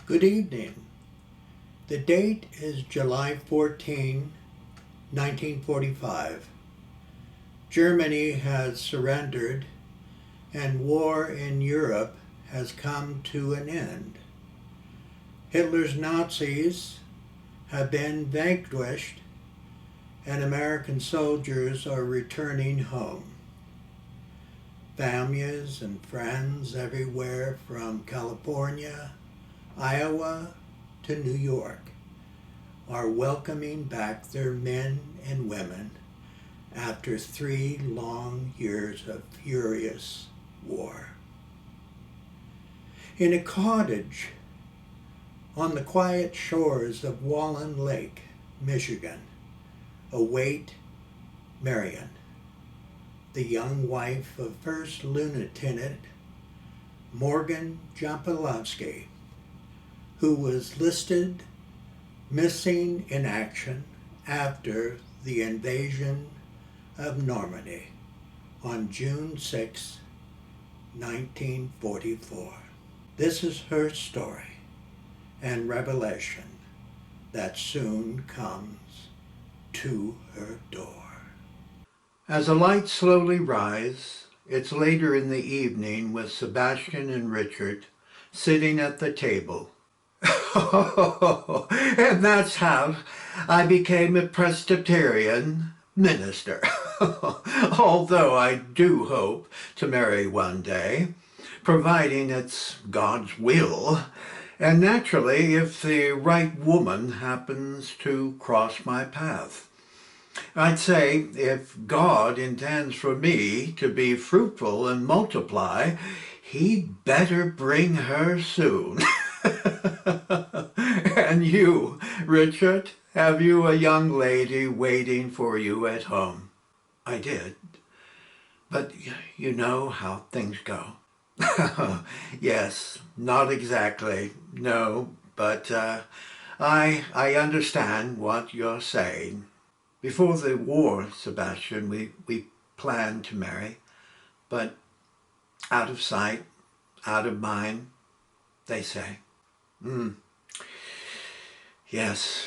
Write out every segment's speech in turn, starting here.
Good evening. The date is July 14, 1945. Germany has surrendered and war in Europe has come to an end. Hitler's Nazis have been vanquished and American soldiers are returning home. Families and friends everywhere from California, Iowa to New York are welcoming back their men and women after 3 long years of furious war. In a cottage on the quiet shores of Walloon Lake, Michigan, await Mariam, the young wife of First Lieutenant Morgan Jablonski, who was listed missing in action after the invasion of Normandy on June 6, 1944. This is her story and revelation that soon comes to her door. As the lights slowly rise, it's later in the evening with Sebastian and Richard sitting at the table. And that's how I became a Presbyterian minister. Although I do hope to marry one day, providing it's God's will, and naturally if the right woman happens to cross my path. I'd say if God intends for me to be fruitful and multiply, he'd better bring her soon. And you, Richard, have you a young lady waiting for you at home? I did. But you know how things go. Yes, not exactly, no, but I understand what you're saying. Before the war, Sebastian, we planned to marry, but out of sight, out of mind, they say. Yes,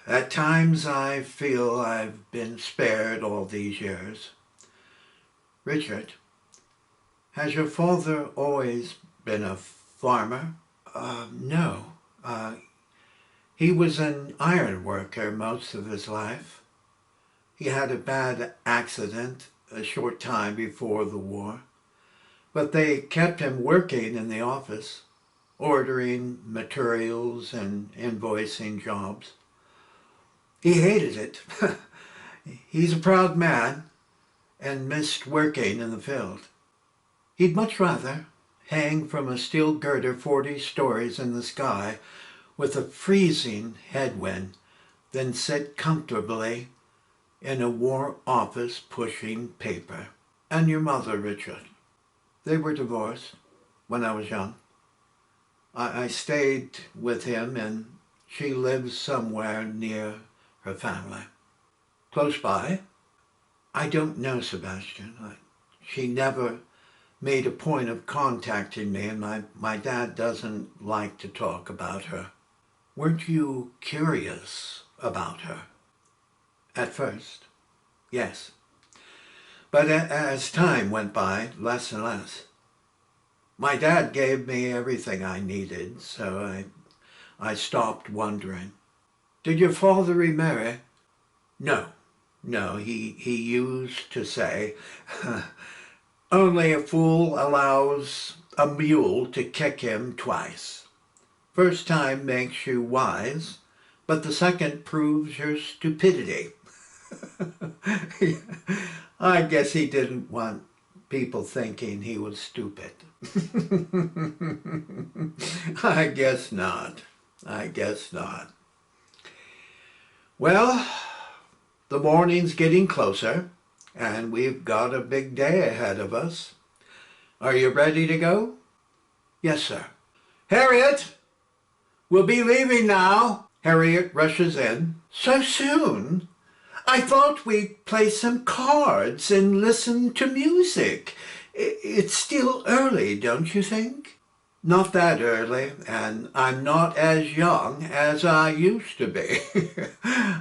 at times I feel I've been spared all these years. Richard, has your father always been a farmer? No. He was an iron worker most of his life. He had a bad accident a short time before the war, but they kept him working in the office, ordering materials and invoicing jobs. He hated it. He's a proud man and missed working in the field. He'd much rather hang from a steel girder 40 stories in the sky with a freezing headwind than sit comfortably in a war office pushing paper. And your mother, Richard? They were divorced when I was young. I stayed with him and she lives somewhere near her family. Close by? I don't know, Sebastian. She never made a point of contacting me, and my dad doesn't like to talk about her. Weren't you curious about her? At first, yes. But as time went by, less and less. My dad gave me everything I needed, so I stopped wondering. Did your father remarry? No, he used to say, only a fool allows a mule to kick him twice. First time makes you wise, but the second proves your stupidity. I guess he didn't want people thinking he was stupid. I guess not. Well, the morning's getting closer, and we've got a big day ahead of us. Are you ready to go? Yes, sir. Harriet, we'll be leaving now. Harriet rushes in. So soon? I thought we'd play some cards and listen to music. It's still early, don't you think? Not that early, and I'm not as young as I used to be.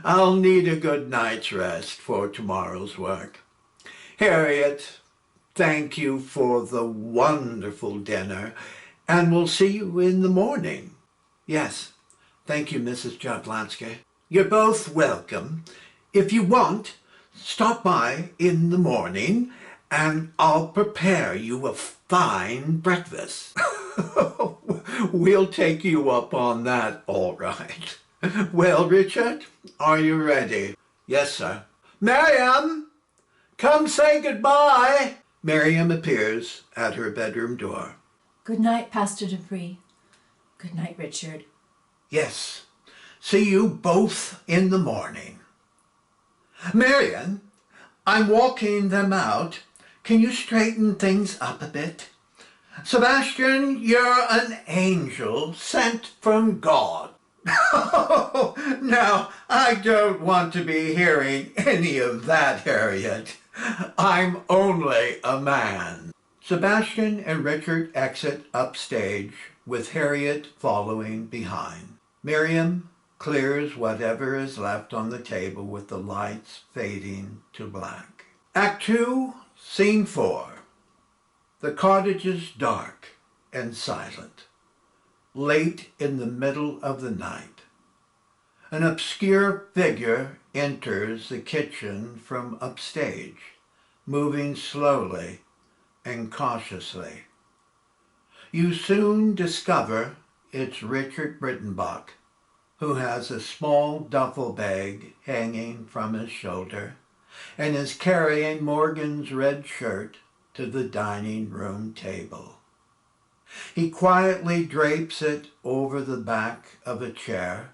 I'll need a good night's rest for tomorrow's work. Harriet, thank you for the wonderful dinner, and we'll see you in the morning. Yes, thank you, Mrs. Jablonski. You're both welcome. If you want, stop by in the morning, and I'll prepare you a fine breakfast. We'll take you up on that, all right. Well, Richard, are you ready? Yes, sir. Mariam, come say goodbye. Mariam appears at her bedroom door. Good night, Pastor Dupree. Good night, Richard. Yes, see you both in the morning. Mariam, I'm walking them out. Can you straighten things up a bit? Sebastian, you're an angel sent from God. Now, I don't want to be hearing any of that, Harriet. I'm only a man. Sebastian and Richard exit upstage, with Harriet following behind. Mariam clears whatever is left on the table with the lights fading to black. Act 2, Scene 4. The cottage is dark and silent. Late in the middle of the night, an obscure figure enters the kitchen from upstage, moving slowly and cautiously. You soon discover it's Richard Brittenbach, who has a small duffel bag hanging from his shoulder and is carrying Morgan's red shirt to the dining room table. He quietly drapes it over the back of a chair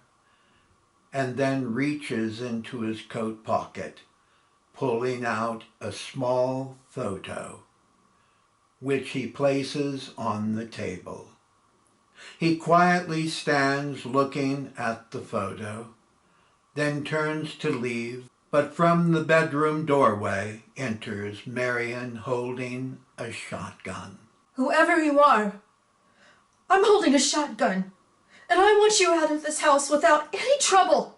and then reaches into his coat pocket, pulling out a small photo, which he places on the table. He quietly stands looking at the photo, then turns to leave, but from the bedroom doorway enters Mariam holding a shotgun. Whoever you are, I'm holding a shotgun, and I want you out of this house without any trouble.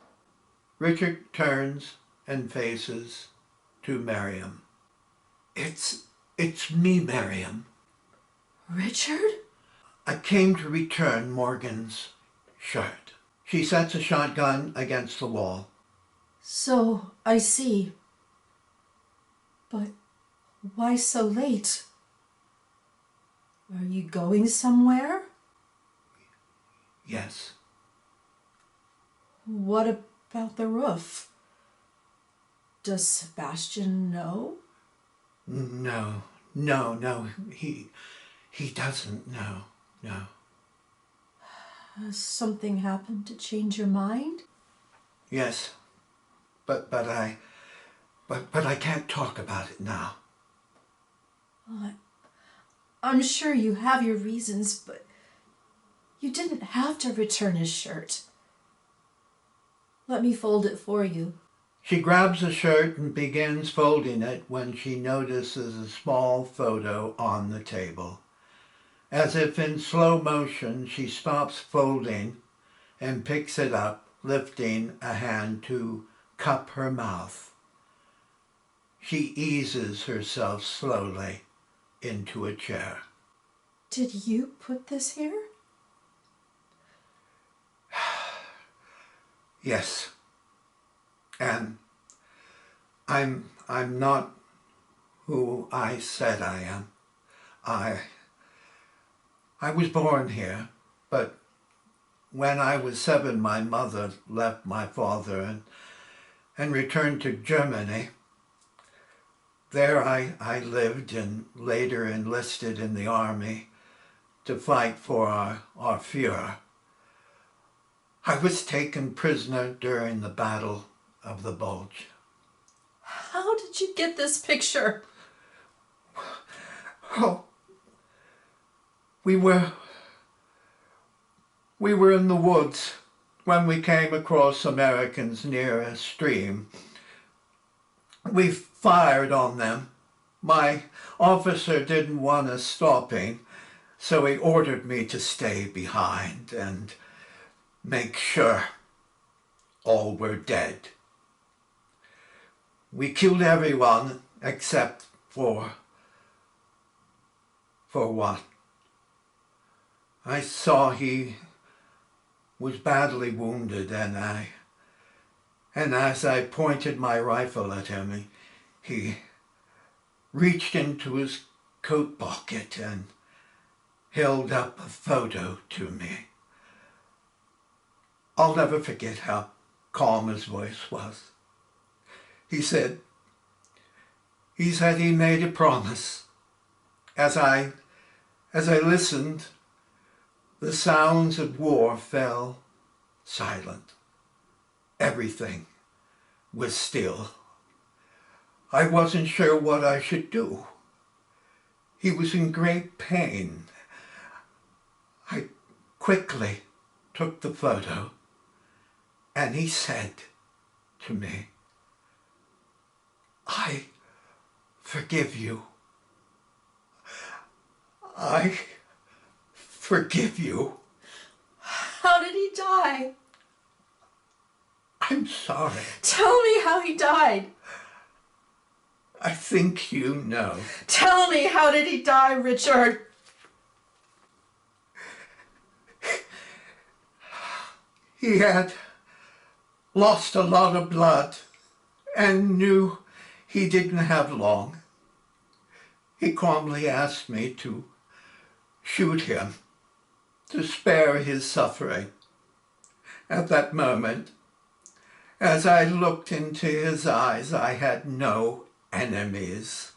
Richard turns and faces to Mariam. It's me, Mariam. Richard? I came to return Morgan's shirt. She sets a shotgun against the wall. So, I see. But why so late? Are you going somewhere? Yes. What about the roof? Does Sebastian know? No. He doesn't know. No. Has something happened to change your mind? Yes. But I can't talk about it now. I'm sure you have your reasons, but you didn't have to return his shirt. Let me fold it for you. She grabs the shirt and begins folding it when she notices a small photo on the table. As if in slow motion, she stops folding and picks it up, lifting a hand to cup her mouth. She eases herself slowly into a chair. Did you put this here? Yes. And I'm not who I said I am. I was born here, but when I was 7, my mother left my father and returned to Germany. There I lived and later enlisted in the army to fight for our Führer. I was taken prisoner during the Battle of the Bulge. How did you get this picture? Oh, we were in the woods when we came across Americans near a stream. We fired on them. My officer didn't want us stopping, So he ordered me to stay behind and make sure all were dead. We killed everyone except for what? I saw he was badly wounded, and as I pointed my rifle at him, he reached into his coat pocket and held up a photo to me. I'll never forget how calm his voice was. He said he made a promise. As I listened, the sounds of war fell silent. Everything was still. I wasn't sure what I should do. He was in great pain. I quickly took the photo, and he said to me, "I forgive you. I forgive you." How did he die? I'm sorry. Tell me how he died. I think you know. Tell me, how did he die, Richard? He had lost a lot of blood and knew he didn't have long. He calmly asked me to shoot him, to spare his suffering. At that moment, as I looked into his eyes, I had no enemies.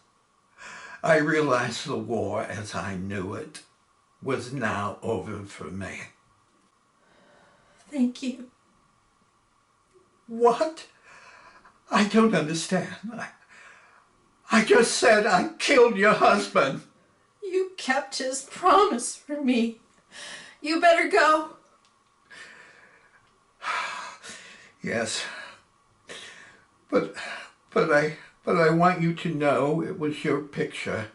I realized the war as I knew it was now over for me. Thank you. What? I don't understand. I just said I killed your husband. You kept his promise for me. You better go. Yes. But I want you to know it was your picture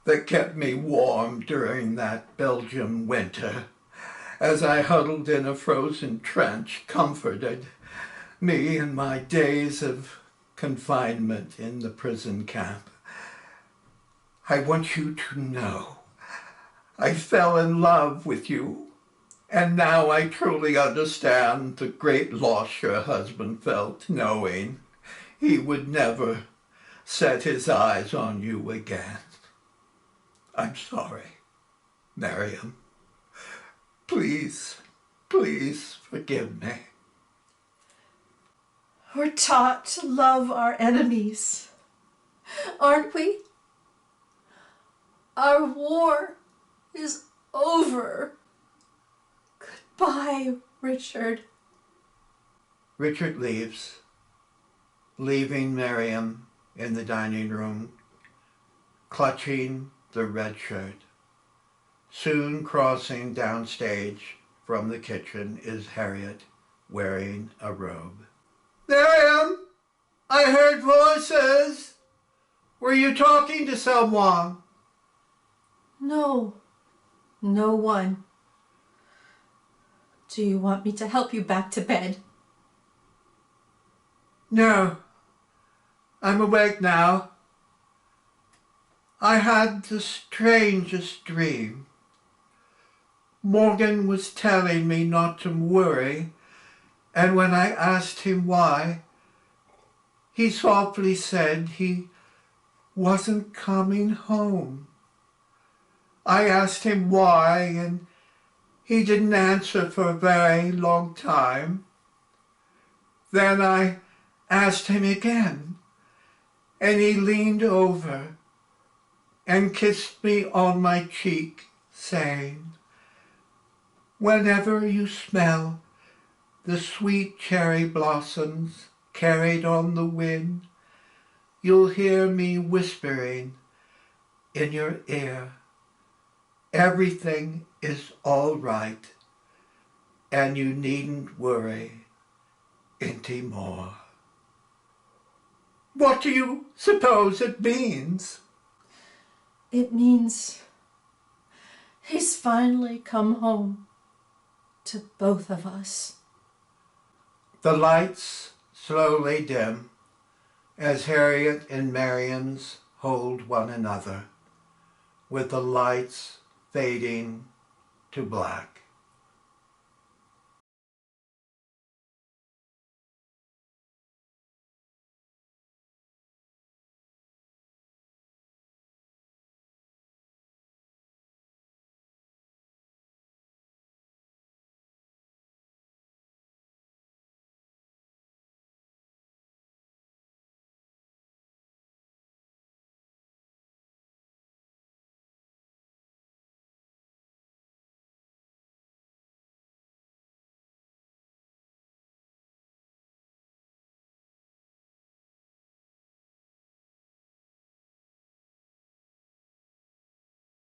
that kept me warm during that Belgium winter, as I huddled in a frozen trench, comforted me in my days of confinement in the prison camp. I want you to know I fell in love with you, and now I truly understand the great loss your husband felt, knowing he would never set his eyes on you again. I'm sorry, Mariam. Please, please forgive me. We're taught to love our enemies, aren't we? Our war is over. Goodbye, Richard. Richard leaves, leaving Mariam in the dining room, clutching the red shirt. Soon crossing downstage from the kitchen is Harriet, wearing a robe. Mariam, I heard voices. Were you talking to someone? No, no one. Do you want me to help you back to bed? No, I'm awake now. I had the strangest dream. Morgan was telling me not to worry, and when I asked him why, he softly said he wasn't coming home. I asked him why, and he didn't answer for a very long time. Then I asked him again, and he leaned over and kissed me on my cheek, saying, "Whenever you smell the sweet cherry blossoms carried on the wind, you'll hear me whispering in your ear, everything is all right, and you needn't worry any more." What do you suppose it means? It means He's finally come home to both of us. The lights slowly dim as Harriet and Mariam's hold one another, with the lights fading to black.